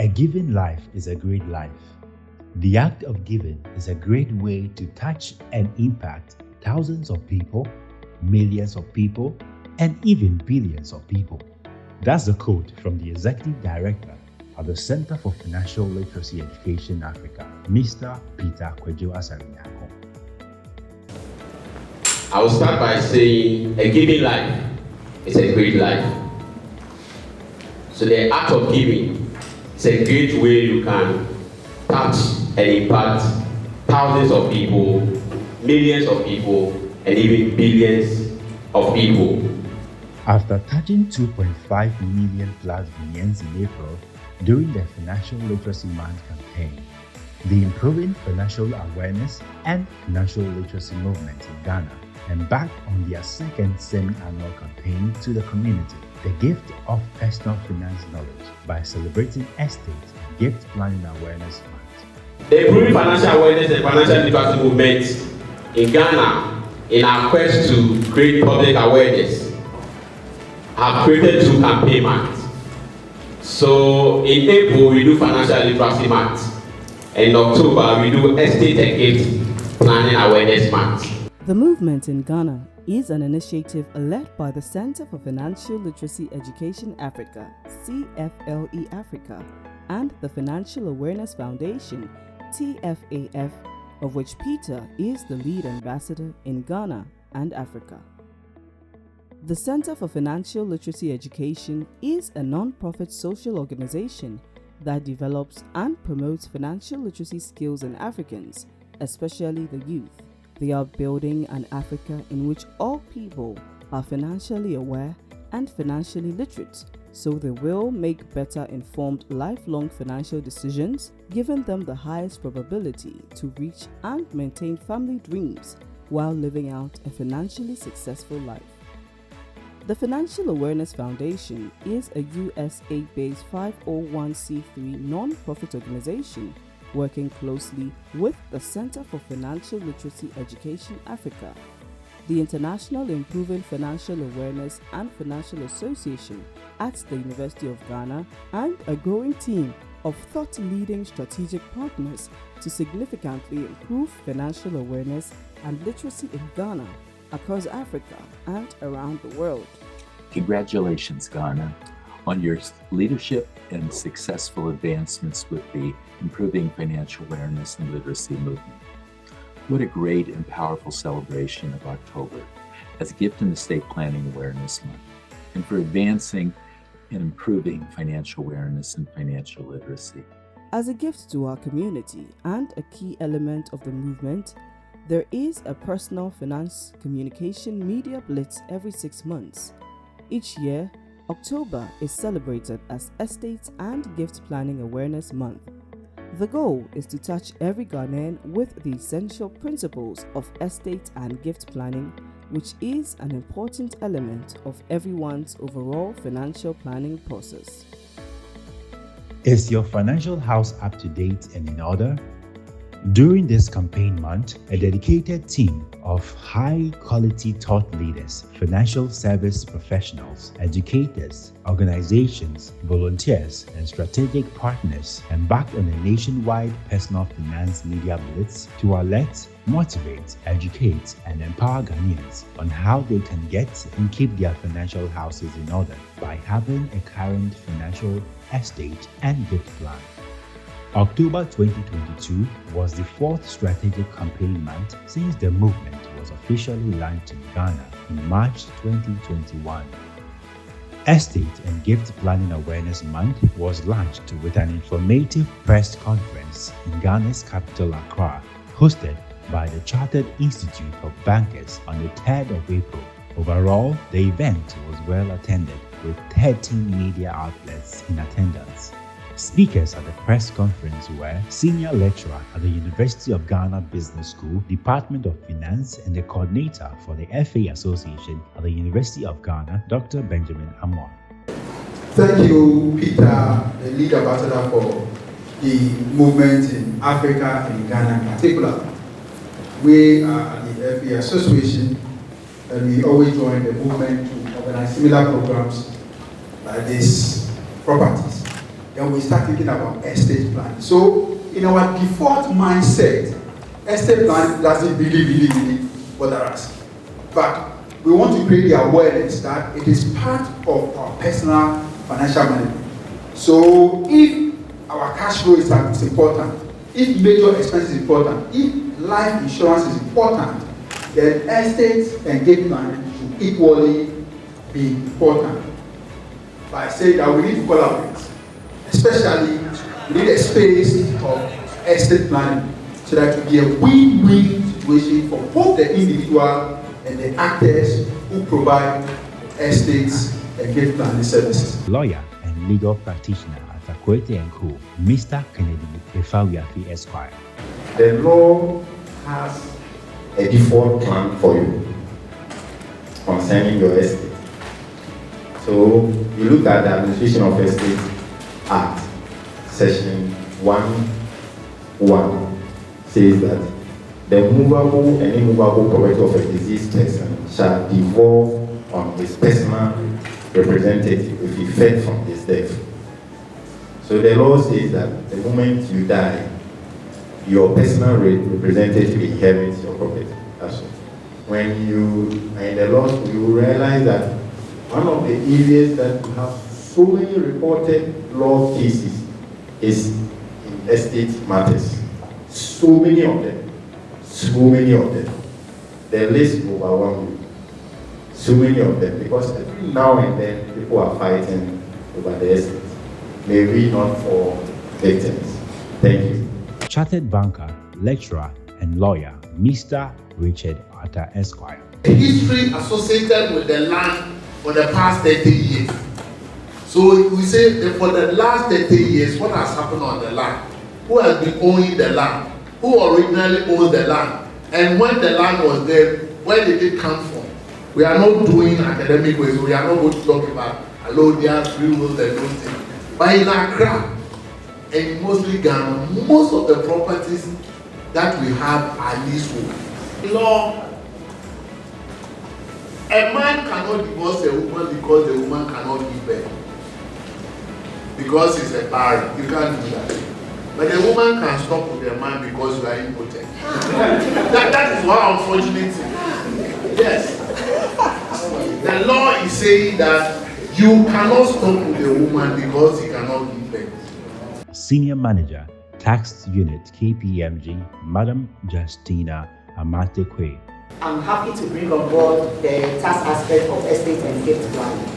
A given life is a great life. The act of giving is a great way to touch and impact thousands of people, millions of people, and even billions of people. That's the quote from the Executive Director of the Center for Financial Literacy Education Africa, Mr. Peter Kwejo Asarinyako. I will start by saying a giving life is a great life. So the act of giving is a great way you can touch and impact thousands of people, millions of people, and even billions of people. After touching 2.5 million plus Ghanaians in April during the Financial Literacy Month campaign, the Improving Financial Awareness and Financial Literacy Movement in Ghana embarked on their second semi-annual campaign to the community, the gift of personal finance knowledge, by celebrating Estate and Gift Planning Awareness Month. The Improving Financial Awareness and Financial Literacy Movement in Ghana, in our quest to create public awareness, have created 2 campaign months. So in April we do Financial Literacy Month, and in October we do Estate and Gift Planning Awareness Month. The movement in Ghana is an initiative led by the Center for Financial Literacy Education Africa, CFLE Africa, and the Financial Awareness Foundation, TFAF, of which Peter is the lead ambassador in Ghana and Africa. The Center for Financial Literacy Education is a non-profit social organization that develops and promotes financial literacy skills in Africans, especially the youth. They are building an Africa in which all people are financially aware and financially literate, so they will make better informed lifelong financial decisions, giving them the highest probability to reach and maintain family dreams while living out a financially successful life. The Financial Awareness Foundation is a USA-based 501c3 non-profit organization working closely with the Center for Financial Literacy Education Africa, the International Improving Financial Awareness and Financial Association at the University of Ghana, and a growing team of thought-leading strategic partners to significantly improve financial awareness and literacy in Ghana, across Africa, and around the world. Congratulations, Ghana, on your leadership and successful advancements with the Improving Financial Awareness and Literacy Movement. What a great and powerful celebration of October as Gift and Estate Planning Awareness Month, and for advancing and improving financial awareness and financial literacy. As a gift to our community and a key element of the movement, there is a personal finance communication media blitz every 6 months. Each year, October is celebrated as Estate and Gift Planning Awareness Month. The goal is to touch every Ghanaian with the essential principles of estate and gift planning, which is an important element of everyone's overall financial planning process. Is your financial house up to date and in order? During this campaign month, a dedicated team of high-quality thought leaders, financial service professionals, educators, organizations, volunteers, and strategic partners embarked on a nationwide personal finance media blitz to alert, motivate, educate, and empower Ghanaians on how they can get and keep their financial houses in order by having a current financial, estate, and gift plan. October 2022 was the 4th strategic campaign month since the movement was officially launched in Ghana in March 2021. Estate and Gift Planning Awareness Month was launched with an informative press conference in Ghana's capital Accra, hosted by the Chartered Institute of Bankers on the 3rd of April. Overall, the event was well attended, with 13 media outlets in attendance. Speakers at the press conference were Senior Lecturer at the University of Ghana Business School, Department of Finance, and the Coordinator for the FA Association at the University of Ghana, Dr. Benjamin Amoah. Thank you, Peter, the lead ambassador for the movement in Africa and Ghana in particular. We are at the FA Association, and we always join the movement to organize similar programs like these properties. then we start thinking about estate planning. So in our default mindset, estate planning doesn't really bother us. But we want to create the awareness that it is part of our personal financial management. So if our cash flow is important, if major expenses is important, if life insurance is important, then estate and gate planning should equally be important. By saying that we need to collaborate, especially we need a space of estate planning so that it will be a win-win situation for both the individual and the actors who provide estates and gate planning services. Lawyer and legal practitioner at Akwete & Co., Mr. Kennedy Efawiafi Esquire. The law has a default plan for you concerning your estate. So you look at the Administration of Estate Act, Section 1(1) says that the movable and immovable property of a deceased person shall devolve on his personal representative with effect from his death. So the law says that the moment you die, your personal representative inherits your property. That's all. When you are in the law, you will realize that one of the areas that you have so many reported law cases is in estate matters. So many of them. The list will overwhelm you. So many of them, because every now and then people are fighting over the estate. May we not fall victims. Thank you. Chartered banker, lecturer, and lawyer, Mr. Richard Arthur Esquire. The history associated with the land for the past 30 years. So we say that for the last 30 years, what has happened on the land? Who has been owning the land? Who originally owned the land? And when the land was there, where did it come from? We are not doing academic ways. We are not going to talk about allodial, free wills, and those things. But in Accra, and mostly Ghana, most of the properties that we have are leasehold. Law, a man cannot divorce a woman because the woman cannot give birth. Because he's a barren, you can't do that. But the woman can stop with the man because you are impotent. that is one unfortunate thing. Yes. The law is saying that you cannot stop with the woman because he cannot give birth. Senior Manager, Tax Unit KPMG, Madam Justina Amatekwe. I'm happy to bring on board the tax aspect of estate and gift planning.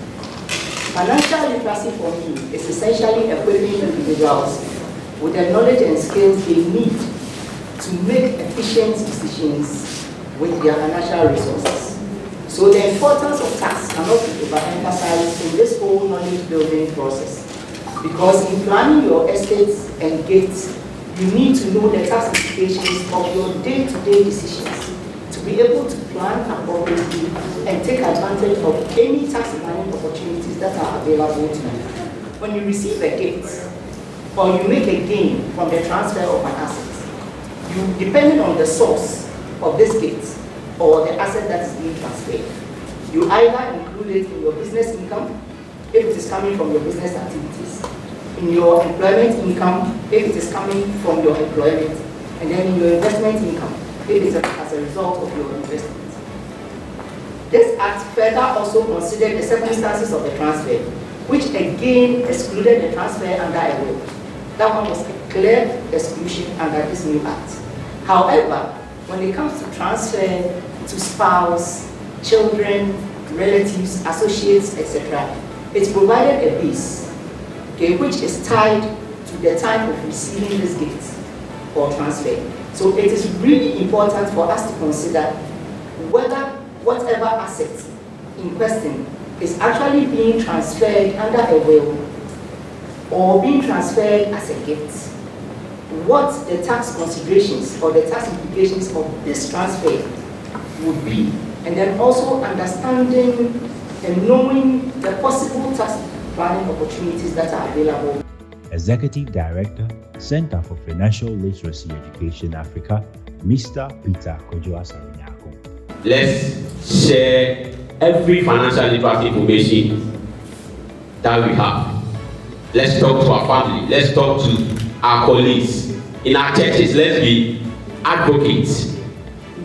Financial literacy for me is essentially equipping individuals with the knowledge and skills they need to make efficient decisions with their financial resources. So the importance of tax cannot be overemphasized in this whole knowledge building process. Because in planning your estates and gates, you need to know the tax implications of your day-to-day decisions to be able to plan appropriately and take advantage of any tax planning opportunities that are available to you. When you receive a gift or you make a gain from the transfer of an asset, you, depending on the source of this gift or the asset that is being transferred, you either include it in your business income, if it is coming from your business activities, in your employment income, if it is coming from your employment, and then in your investment income, if it is as a result of your investment. This Act further also considered the circumstances of the transfer, which again excluded the transfer under a will. That one was a clear exclusion under this new Act. However, when it comes to transfer to spouse, children, relatives, associates, etc., it's provided a base, okay, which is tied to the time of receiving this gift or transfer. So it is really important for us to consider whether whatever asset in question is actually being transferred under a will or being transferred as a gift. What the tax considerations or the tax implications of this transfer would be, and then also understanding and knowing the possible tax planning opportunities that are available. Executive Director, Center for Financial Literacy Education Africa, Mr. Peter Kojo-Asarinyako. Let's share every financial literacy information that we have Let's talk to our family. Let's talk to our colleagues. In our churches, let's be advocates.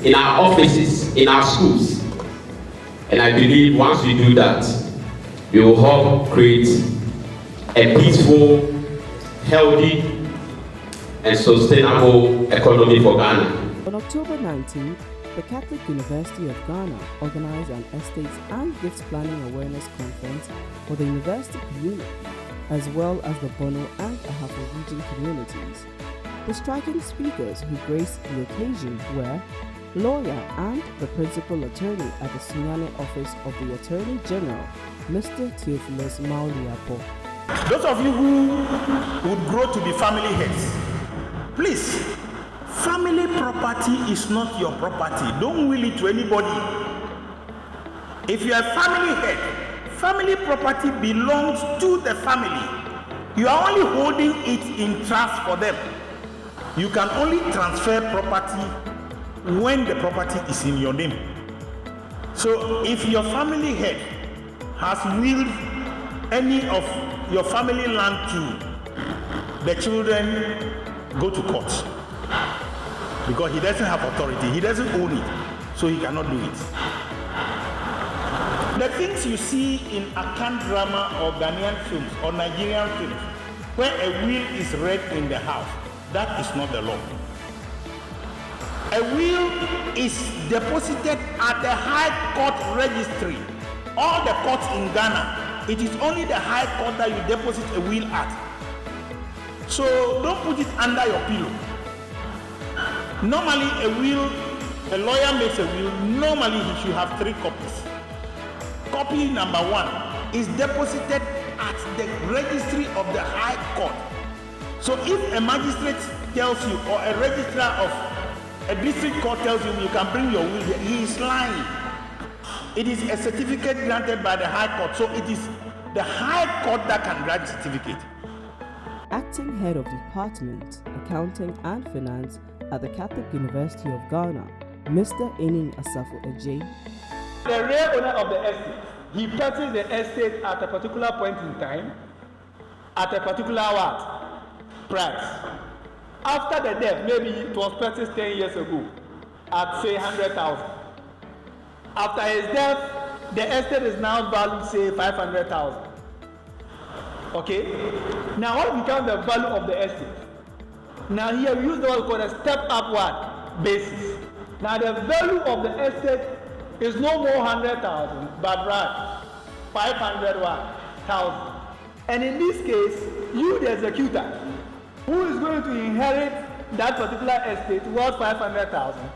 In our offices, in our schools. And I believe once we do that, we will help create a peaceful, healthy, and sustainable economy for Ghana. On October 19th, the Catholic University of Ghana organized an Estates and Gifts Planning Awareness Conference for the university community, as well as the Bono and Ahafo region communities. The striking speakers who graced the occasion were lawyer and the principal attorney at the Sunyane office of the Attorney General, Mr. Theophilus Mauliapo. Those of you who would grow to be family heads, please, family property is not your property. Don't will it to anybody. If you are family head, family property belongs to the family. You are only holding it in trust for them. You can only transfer property when the property is in your name. So if your family head has willed any of your family land to the children, go to court, because he doesn't have authority, he doesn't own it, so he cannot do it. The things you see in Akan drama or Ghanaian films or Nigerian films, where a will is read in the house, that is not the law. A will is deposited at the High Court registry. All the courts in Ghana, it is only the High Court that you deposit a will at. So don't put it under your pillow. Normally a lawyer makes a will, normally he should have 3 copies. Copy number 1 is deposited at the registry of the High Court. So if a magistrate tells you, or a registrar of a district court tells you you can bring your will here, he is lying. It is a certificate granted by the High Court, so it is the High Court that can grant certificate. Acting Head of Department, Accounting and Finance at the Catholic University of Ghana, Mr. Enin Asafo Ejay. The real owner of the estate, he purchased the estate at a particular point in time, at a particular price. After the death, maybe it was purchased 10 years ago at say 100,000. After his death, the estate is now valued say 500,000. Okay? Now what becomes the value of the estate? Now here we use what we call a step upward basis. Now the value of the estate is no more 100,000, but right, 500,000. And in this case, you the executor, who is going to inherit that particular estate worth 500,000,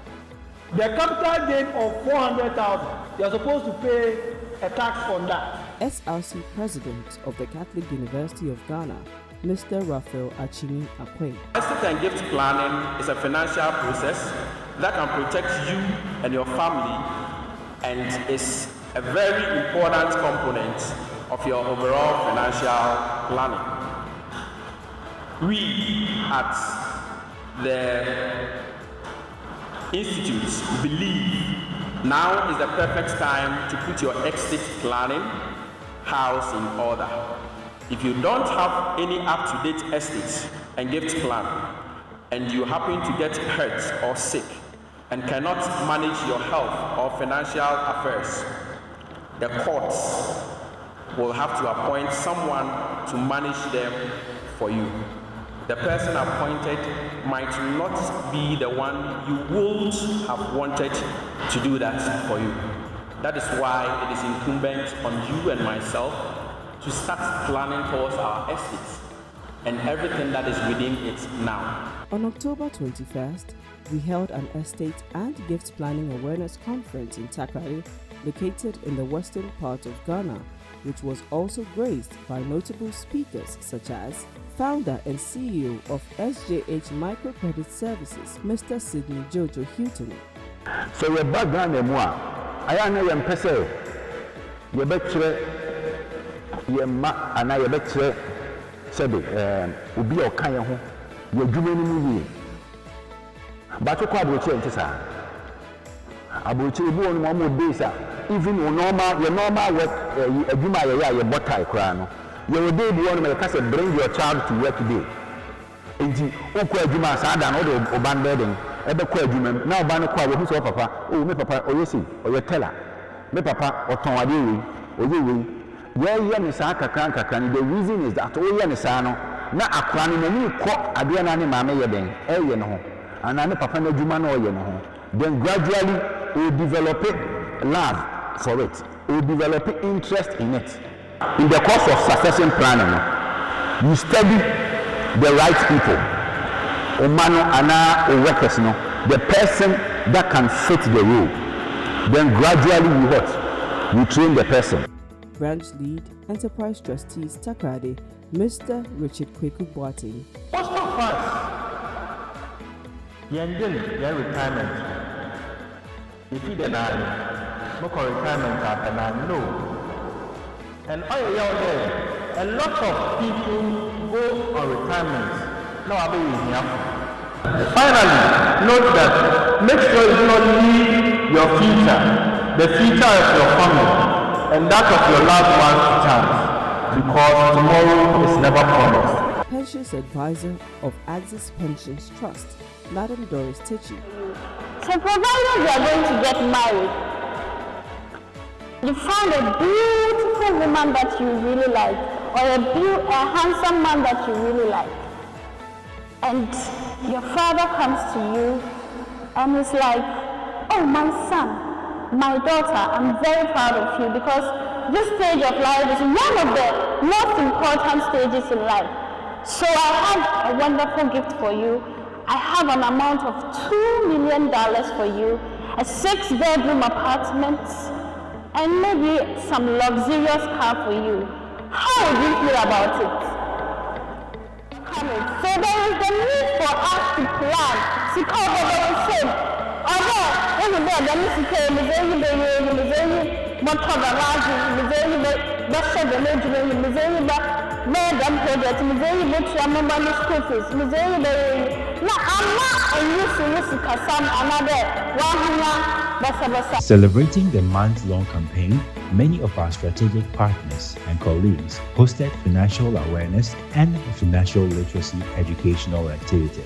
the capital gain of 400,000, you are supposed to pay a tax on that. SRC President of the Catholic University of Ghana, Mr. Raphael Achini Akwe. Estate and gift planning is a financial process that can protect you and your family, and is a very important component of your overall financial planning. We at the Institute believe now is the perfect time to put your estate planning house in order. If you don't have any up-to-date estate and gift plan, and you happen to get hurt or sick and cannot manage your health or financial affairs, the courts will have to appoint someone to manage them for you. The person appointed might not be the one you would have wanted to do that for you. That is why it is incumbent on you and myself to start planning towards our estates and everything that is within it now. On October 21st, we held an Estate and Gifts Planning Awareness Conference in Takrady, located in the western part of Ghana, which was also graced by notable speakers such as founder and CEO of SJH Microcredit Services, Mr. Sidney Jojo Houghton. So your background and moi, I know you're person. You better your ma and I better said will be your kind of your dreaming. But you quite will change, sir. I will tell you one more days, even your normal work, a Juma, your butter crown. You will do one because bring your child to work today. Enti okwa adwuma saada no de oban building ebe kwa adwuma na oban no kwa wo so papa o me papa oyesi oye teller me papa oton ade wi oye wi ye ne saa kakran the reason is that oye ne saa no na akra no nani ko ade na ne maame ye den eye no ho ana ne papa na adwuma na oye no ho then gradually we develop love for it, we develop interest in it. In the course of succession planning, you study the right people, Omano ana workers, the person that can fit the role. Then gradually we train the person. Branch Lead Enterprise Trustees Takrade, Mr. Richard Kweku Boateng. Most of us, your retirement. If you deny, look for retirement after now, no. And all you there, a lot of people go on retirement. No, I'll be here. Finally, note that make sure you do not leave your future, the future of your family, and that of your loved ones to chance, because tomorrow is never promised. Pensions Advisor of Axis Pensions Trust, Madam Doris Tichy. So provided you are going to get married, you find a beautiful woman that you really like, or a handsome man that you really like, and your father comes to you and is like, oh my son, my daughter, I'm very proud of you because this stage of life is one of the most important stages in life. So I have a wonderful gift for you. I have an amount of $2 million for you, a 6-bedroom apartment, and maybe some luxurious car for you. How would you feel about it? So there is the need for us to plan, to cover the same. Although, even though the music is Madam project, Missouri book, Yamamani school fees, Missouri. Now, I'm not a another. Celebrating the month-long campaign, many of our strategic partners and colleagues hosted financial awareness and financial literacy educational activities.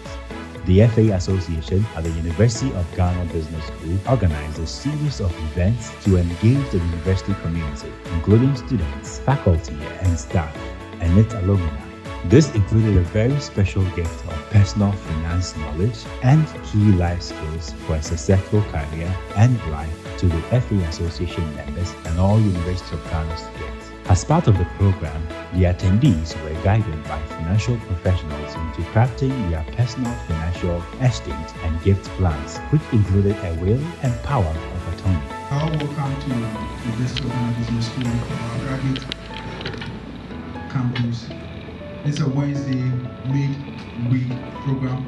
The FA Association at the University of Ghana Business School organized a series of events to engage the university community, including students, faculty, and staff, and its alumni. This included a very special gift of personal finance knowledge and key life skills for a successful career and life to the FA Association members and all University of Ghana students. As part of the program, the attendees were guided by financial professionals into crafting their personal financial estate and gift plans, which included a will and power of attorney. Welcome to the University of Ghana Business School, our graduate campus. This is a Wednesday mid-week program,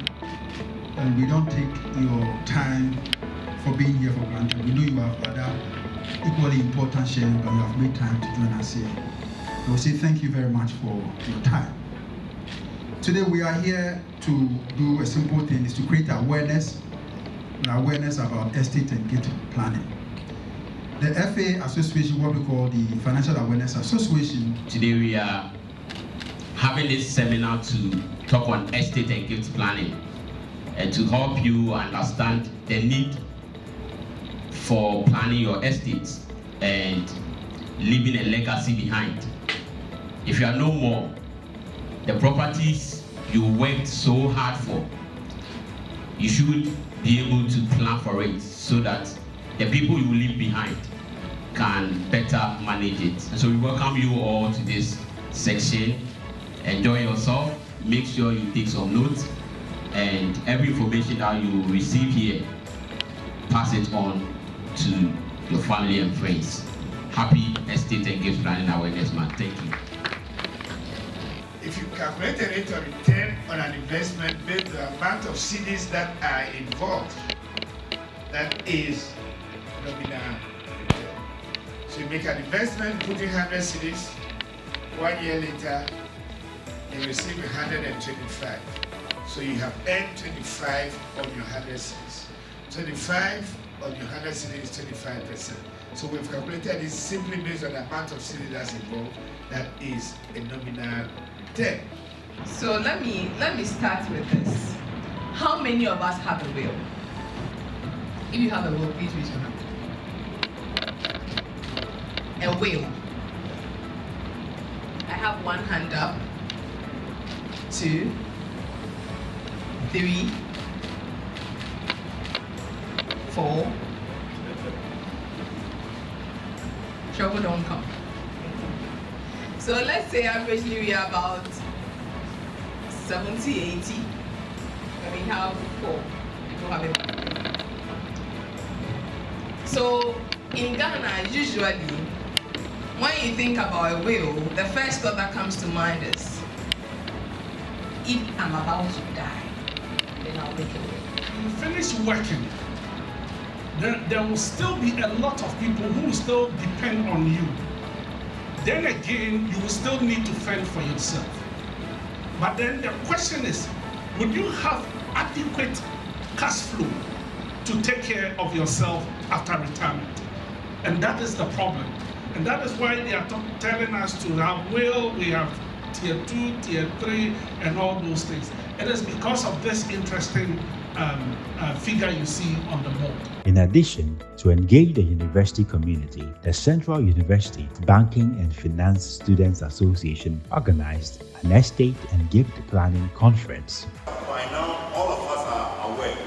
and we don't take your time for being here for granted. We know you have other equally important sharing, but you have made time to join us here. So we say thank you very much for your time. Today we are here to do a simple thing, is to create awareness about estate and gift planning. The FA Association, what we call the Financial Awareness Association. Today we are having this seminar to talk on estate and gift planning and to help you understand the need for planning your estate and leaving a legacy behind. If you are no more, the properties you worked so hard for, you should be able to plan for it so that the people you leave behind can better manage it. And so we welcome you all to this section. Enjoy yourself, make sure you take some notes, and every information that you receive here, pass it on to your family and friends. Happy Estate and Gift Planning Awareness Month. Thank you. If you calculate a rate of return on an investment based on the amount of CDs that are involved, that is nominal return. So you make an investment, put in 100 CDs, 1 year later, you receive 125. So you have earned 25 on your 100 CDs. 25 on your 100 CDs is 25%. So we've calculated this simply based on the amount of CDs that's involved. that is a nominal debt. So let me start with this. How many of us have a will? If you have a will, please raise your hand. A will. I have one hand up. 2, 3, 4. Trouble don't come. So let's say averagely we are about 70, 80, and we have 4 people having one. So in Ghana, usually, when you think about a will, the first thought that comes to mind is, if I'm about to die, then I'll make a will. You finish working, there will still be a lot of people who will still depend on you. Then again, you will still need to fend for yourself. But then the question is, would you have adequate cash flow to take care of yourself after retirement? And that is the problem. And that is why they are telling us to have will, we have tier 2, tier 3, and all those things. It is because of this interesting figure you see on the board. In addition, to engage the university community, the Central University Banking and Finance Students Association organized an estate and gift planning conference. By now, all of us are aware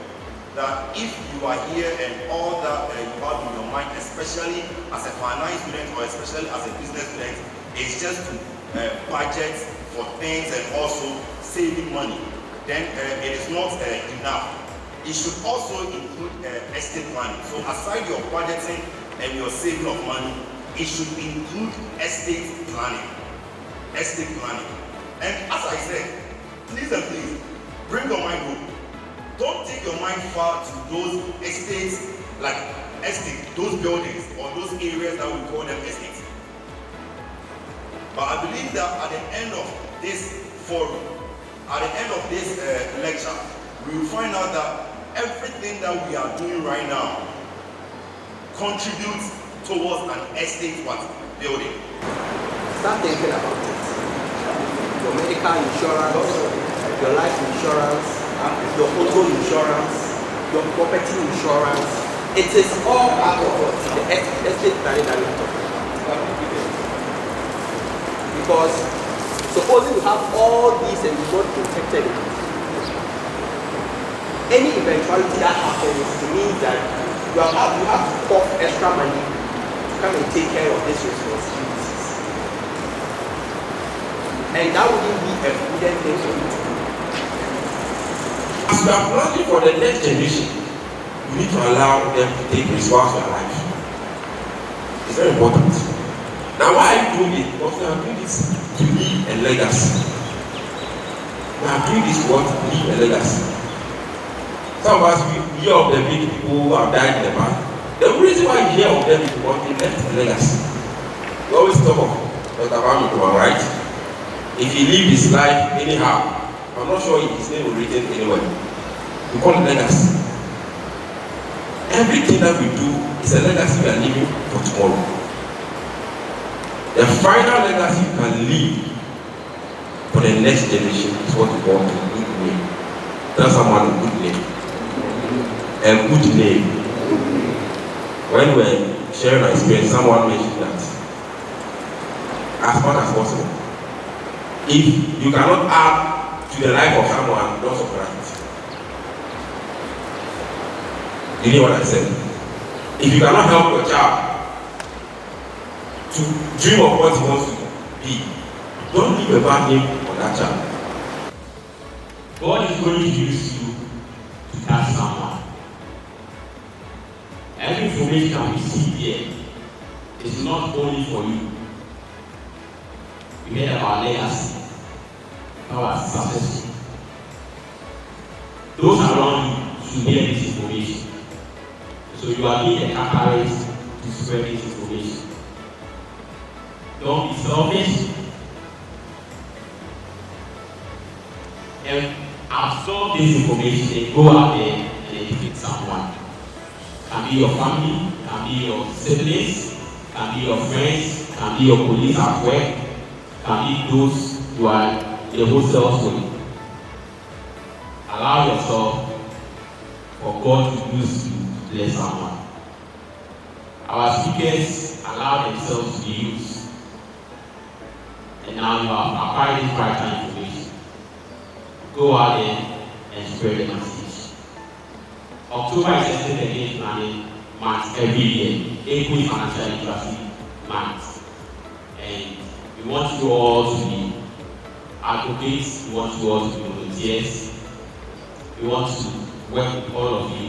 that if you are here and all that you have in your mind, especially as a finance student or especially as a business student, is just to budget for things and also saving money, then it is not enough. It should also include estate planning. So aside your budgeting and your saving of money, it should include estate planning. Estate planning. And as I said, please and please, bring your mind home. Don't take your mind far to those estates, like estate, those buildings or those areas that we call them estates. But I believe that at the end of this forum, at the end of this lecture, we will find out that everything that we are doing right now contributes towards an estate building. Start thinking about it. Your medical insurance, your life insurance, your auto insurance, your property insurance. It is all part of what the estate planning that we are talking about. Because supposing you have all these and you're not protected, any eventuality that happens, it means that you have to cough extra money to come and take care of these responsibilities. And that wouldn't be a prudent thing for you to do. As you are planning for the next generation, you need to allow them to take responsibility for your life. It's very important. Now, why are you doing it? Because we are doing this to leave a legacy. We are doing this to leave a legacy. Some of us, we hear of the big people who have died in the past. The reason why you hear of them is because they left a legacy. We always talk of Dr. Bamiko, right? If he lived his life anyhow, I'm not sure if his name was written anywhere. We call it legacy. Everything that we do is a legacy we are leaving for tomorrow. The final legacy you can leave for the next generation is what we call a good name. Tell someone a good name. A good name. When we're sharing our experience, someone mentioned that as much as possible. If you cannot add to the life of someone, don't surprise. You know what I said? If you cannot help your child to dream of what he wants to be, don't leave a bad name for that child. God is going to use you to touch someone. Every information we see here is not only for you. We hear about legacy, our success. Those around you should hear this information. So you are being a catalyst to spread this information. Don't be selfish and absorb this information and go out there and educate someone. Can be your family, can be your siblings, can be your friends, can be your colleagues at work, can be those who are the hostels with. Allow yourself for God to use you to bless someone. Our speakers allow themselves to be used. And now you have acquired this vital information. Go out there and spread the message. October is a state planning month every year, April financial literacy month. And we want you all to be advocates, we want you all to be volunteers. We want to work with all of you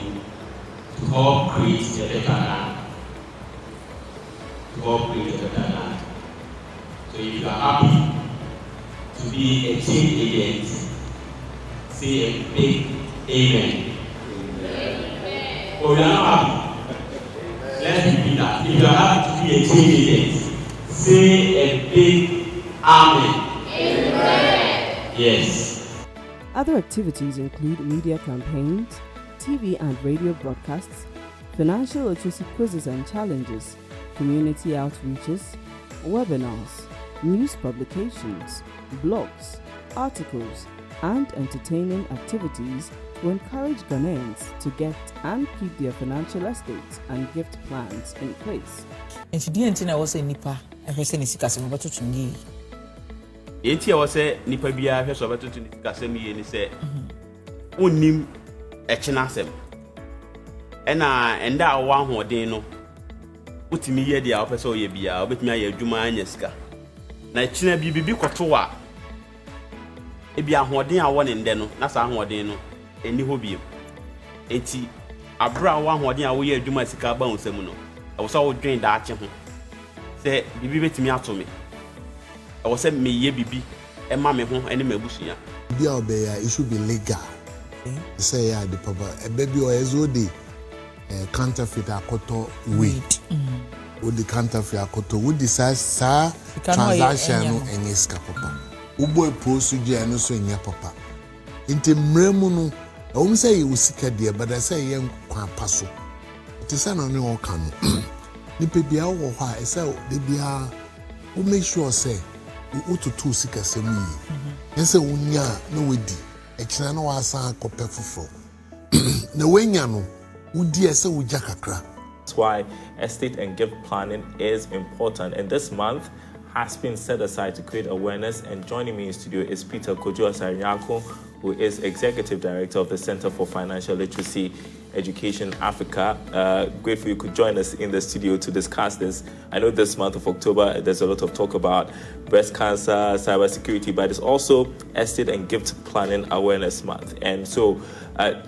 to help create a better land. To help create a better land. So if you are happy to be a change agent, say a big amen. Amen. Or you are not happy. Let's repeat that. If you are happy to be a change agent, say a big amen. Amen. Yes. Other activities include media campaigns, TV and radio broadcasts, financial literacy quizzes and challenges, community outreaches, webinars, news publications, blogs, articles, and entertaining activities to encourage Ghanaians to get and keep their financial estates and gift plans in place. Yenti I say nipa bia hwe so betutu ni kasem ye ni se onnim echena asem ena enda awa hoden no utimi ye dia opese o ye bia obetimi aye adwuma anya sika na echena bibi koto a ebia hoden awo ne nde no na sa hoden no eni ho biem enti abra awa hoden awo ye adwuma sika ba onsem no e wo so wo dwen da ache ho se bibi betimi ato me I was saying, me ye bibi, and mammy home, and me bushia. Be out there, it should be legal. Say, yeah, the papa, a baby or a zodi, counterfeit a koto weight. Would the counterfeit a koto, would decide, sir, transaction and yes, papa. Ubo prosuja and also in your papa. Into Mremuno, I won't say you will seek a dear, but I say young passo. It is an only one can. The baby, I say, they be who make sure say. Utu tu sika semi. Nse unya no wedi. Echina no asa kope fufro. Na wenya no udi ese uja kakra. That's why estate and gift planning is important, and this month has been set aside to create awareness. And joining me in studio is Peter Kojo Asariako, who is Executive Director of the Center for Financial Literacy Education Africa. Grateful you could join us in the studio to discuss this. I know this month of October, there's a lot of talk about breast cancer, cybersecurity, but it's also Estate and Gift Planning Awareness Month. And so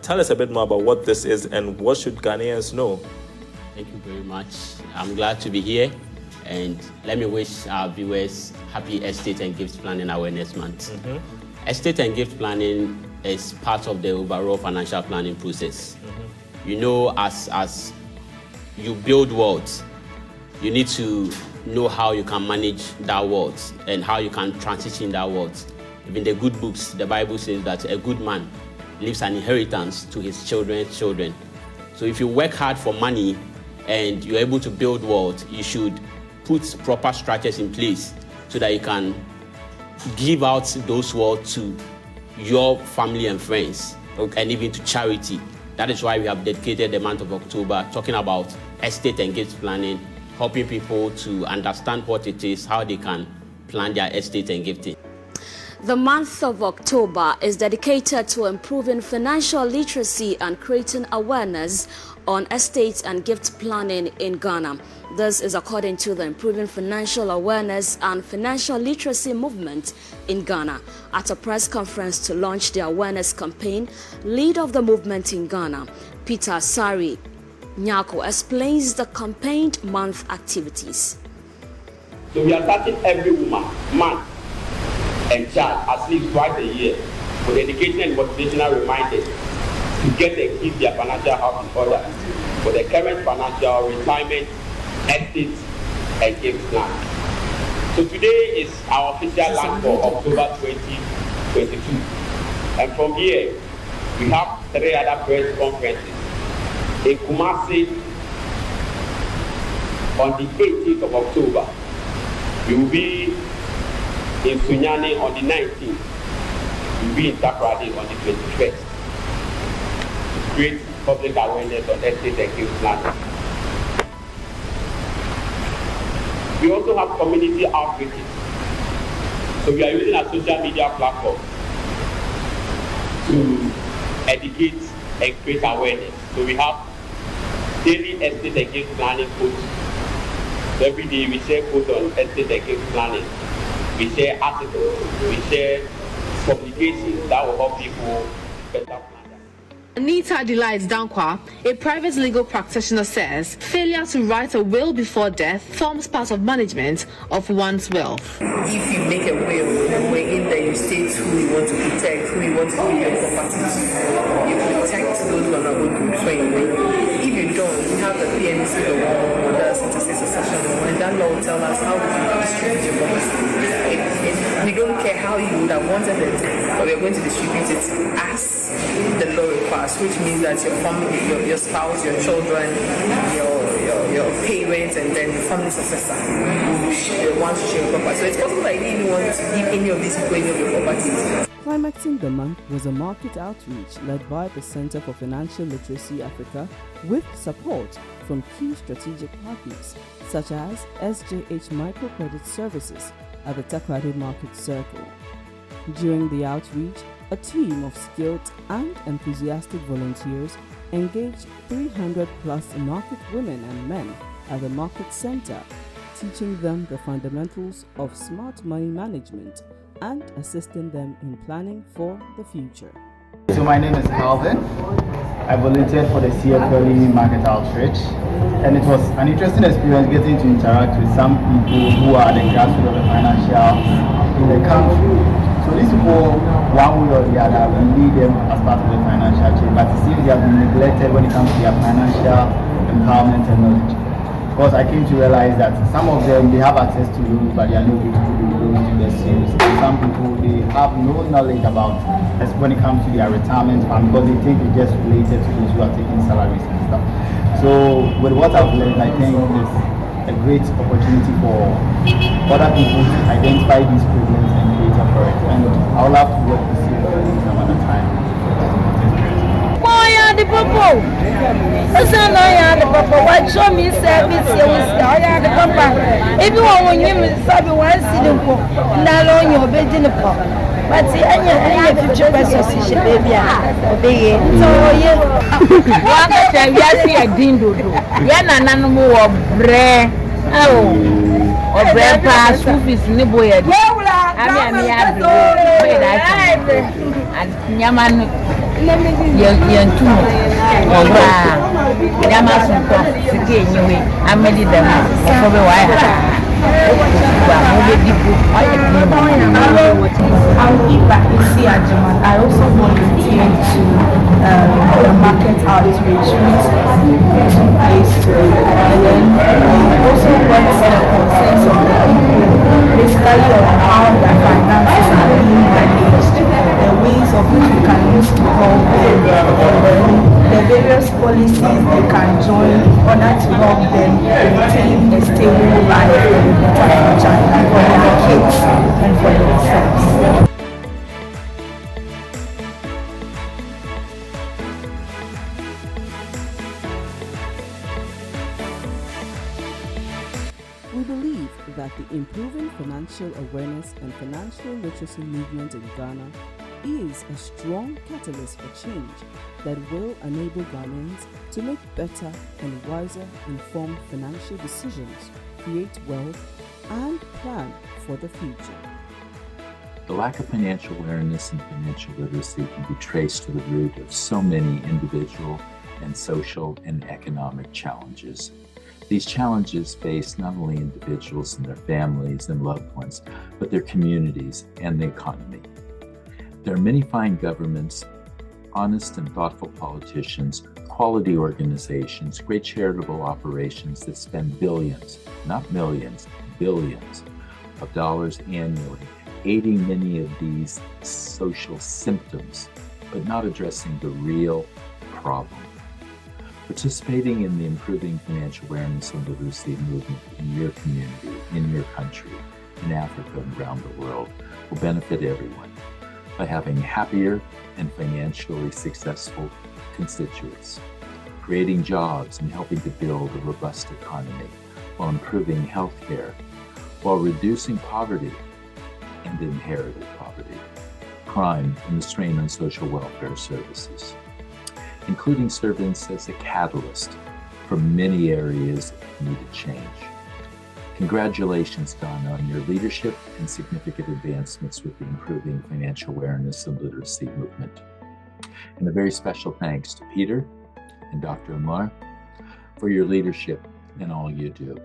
tell us a bit more about what this is and what should Ghanaians know. Thank you very much. I'm glad to be here. And let me wish our viewers happy Estate and Gift Planning Awareness Month. Estate and gift planning is part of the overall financial planning process. You know, as you build wealth, you need to know how you can manage that wealth and how you can transition that wealth. Even the good books, the Bible says that a good man leaves an inheritance to his children's children. So if you work hard for money and you're able to build wealth, you should put proper structures in place so that you can give out those wealth to your family and friends, and even to charity. That is why we have dedicated the month of October talking about estate and gift planning, helping people to understand what it is, how they can plan their estate and gifting. The month of October is dedicated to improving financial literacy and creating awareness on estate and gift planning in Ghana. This is according to the Improving Financial Awareness and Financial Literacy Movement in Ghana. At a press conference to launch the awareness campaign, leader of the movement in Ghana, Peter Sari Nyako, explains the campaign month activities. So we are starting every woman, man, and child at least twice a year with education and motivational reminders to get and keep their financial house in order for the current financial retirement, estate, and gift plan. So today is our official launch for October 2022. And from here, we have 3 other press conferences in Kumasi on the 18th of October. We will be in Sunyani on the 19th. We'll be in Takoradi on the 21st. To create public awareness on estate and gift planning. We also have community outreaches. So we are using our social media platform to educate and create awareness. So we have daily estate and gift planning codes. So every day we share codes on estate and gift planning. We share articles, we share publications that will help people better plan. Anita Delight Dankwa, a private legal practitioner, says failure to write a will before death forms part of management of one's wealth. If you make a will, where in there you state who you want to protect, who you want to give your property to, you protect those who are not going to betray you. If you don't, we have the PMC law or the interstate succession law, and that law will tell us how we can distribute your property. We don't care how you would have wanted it, but we're going to distribute it as the law requires, which means that your family, your spouse, your children, your parents, and then family successor will want to share your property. So it's possible that you didn't want to give any of these people any of your properties. Climaxing the month was a market outreach led by the Center for Financial Literacy Africa with support from key strategic partners such as SJH Microcredit Services at the Takoradi Market Circle. During the outreach, a team of skilled and enthusiastic volunteers engaged 300 plus market women and men at the market center, teaching them the fundamentals of smart money management and assisting them in planning for the future. So my name is Calvin. I volunteered for the CFLE market outreach, and it was an interesting experience getting to interact with some people who are the grassroots of the financial in the country. So these people, one way or the other, we need them as part of the financial chain, but it seems they have been neglected when it comes to their financial empowerment and knowledge. Because I came to realize that some of them, they have access to loans, but they are not able to do loans to their students. Some people, they have no knowledge about when it comes to their retirement fund, because they think it's just related to those who are taking salaries and stuff. So with what I've learned, I think it's a great opportunity for other people to identify these problems and create for it. And I would love to work with you some other time. The papa. Listen, I the papa. What show me service here with the papa. If you want you sabi one see the na lo your bed in the pop. But any future association baby obey. So yeah. Wa ka tell you see a dindo do. Ya na nanu mo wo bre. Oh. Obre pa surface ni boy. Ami ya do. Boy that. And nyaman yentu obra yama sunto sike nyiwe amedi dem ofo be wa ya ba mo be dipu I also volunteered to the market outreach which took place and then also went to the concerns of the people basically on how their finances are being managed, the ways of which we can use to help them, the various policies they can join in order to help them maintain a stable life and a better future for their kids and for themselves. We believe that the improving financial awareness and financial literacy movement in Ghana is a strong catalyst for change that will enable Ghanaians to make better and wiser informed financial decisions, create wealth, and plan for the future. The lack of financial awareness and financial literacy can be traced to the root of so many individual and social and economic challenges. These challenges face not only individuals and their families and loved ones, but their communities and the economy. There are many fine governments, honest and thoughtful politicians, quality organizations, great charitable operations that spend billions, not millions, billions of dollars annually, aiding many of these social symptoms, but not addressing the real problem. Participating in the improving financial awareness and literacy movement in your community, in your country, in Africa and around the world will benefit everyone by having happier and financially successful constituents, creating jobs and helping to build a robust economy while improving health care, while reducing poverty and inherited poverty, crime, and the strain on social welfare services, including servants as a catalyst for many areas of needed change. Congratulations, Ghana, on your leadership and significant advancements with the improving financial awareness and literacy movement. And a very special thanks to Peter and Dr. Amar for your leadership in all you do.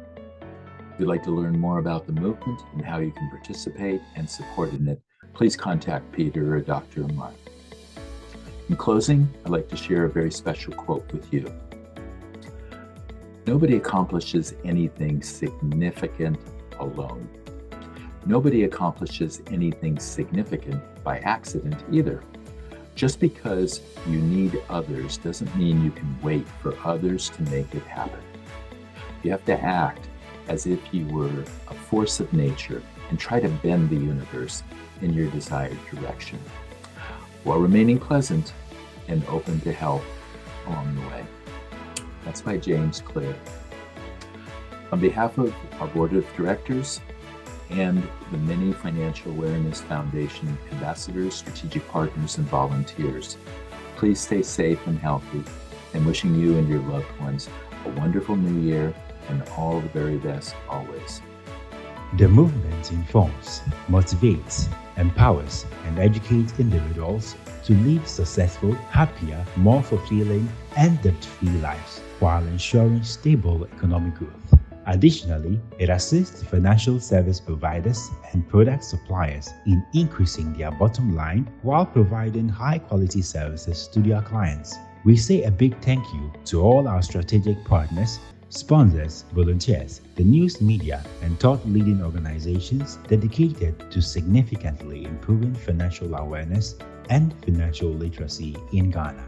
If you'd like to learn more about the movement and how you can participate and support in it, please contact Peter or Dr. Amar. In closing, I'd like to share a very special quote with you. Nobody accomplishes anything significant alone. Nobody accomplishes anything significant by accident either. Just because you need others doesn't mean you can wait for others to make it happen. You have to act as if you were a force of nature and try to bend the universe in your desired direction, while remaining pleasant and open to help along the way. That's by James Clear. On behalf of our board of directors and the many Financial Awareness Foundation ambassadors, strategic partners, and volunteers, please stay safe and healthy, and wishing you and your loved ones a wonderful new year and all the very best always. The movement informs, motivates, empowers, and educates individuals to live successful, happier, more fulfilling, and debt-free lives while ensuring stable economic growth. Additionally, it assists financial service providers and product suppliers in increasing their bottom line while providing high-quality services to their clients. We say a big thank you to all our strategic partners, sponsors, volunteers, the news media, and thought-leading organizations dedicated to significantly improving financial awareness and financial literacy in Ghana.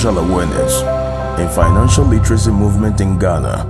Awareness and financial literacy movement in Ghana.